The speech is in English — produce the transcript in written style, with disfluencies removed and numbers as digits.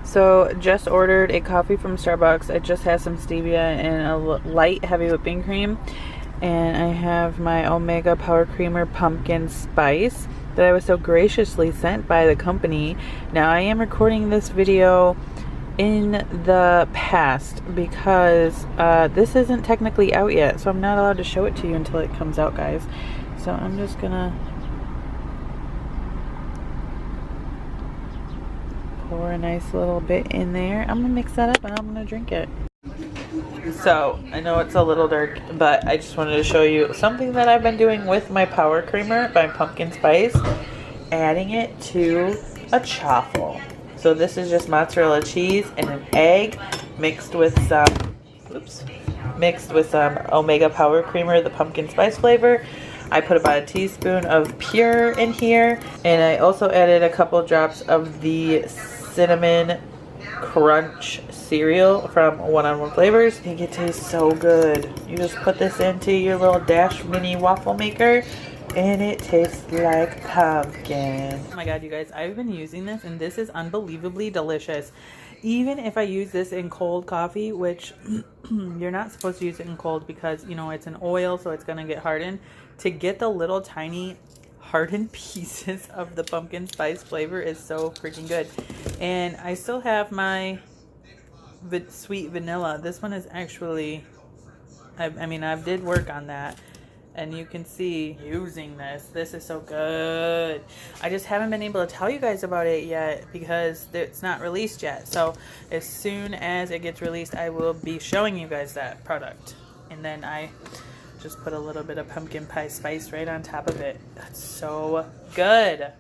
So just ordered a coffee from Starbucks. It just has some stevia and a light heavy whipping cream. And I have my Omega Power Creamer Pumpkin Spice that I was so graciously sent by the company. Now I am recording this video in the past because this isn't technically out yet. So I'm not allowed to show it to you until it comes out, guys. So I'm just gonna pour a nice little bit in there. I'm gonna mix that up and I'm gonna drink it. So I know it's a little dark, but I just wanted to show you something that I've been doing with my Power Creamer by Pumpkin Spice, adding it to a chaffle. So this is just mozzarella cheese and an egg mixed with some Omega Power Creamer, the pumpkin spice flavor. I put about a teaspoon of Pure in here, and I also added a couple drops of the Cinnamon Crunch cereal from One-on-One Flavors. I think it tastes so good. You just put this into your little Dash mini waffle maker and it tastes like pumpkin. Oh my god, you guys, I've been using this and this is unbelievably delicious. Even if I use this in cold coffee, which you're not supposed to use it in cold because, you know, it's an oil, so it's gonna get hardened. To get the little tiny hardened pieces of the pumpkin spice flavor is so freaking good. And I still have my sweet vanilla. This one is actually, I mean, I did work on that. And you can see using this is so good. I just haven't been able to tell you guys about it yet because it's not released yet. So as soon as it gets released, I will be showing you guys that product. And then I just put a little bit of pumpkin pie spice right on top of it. That's so good.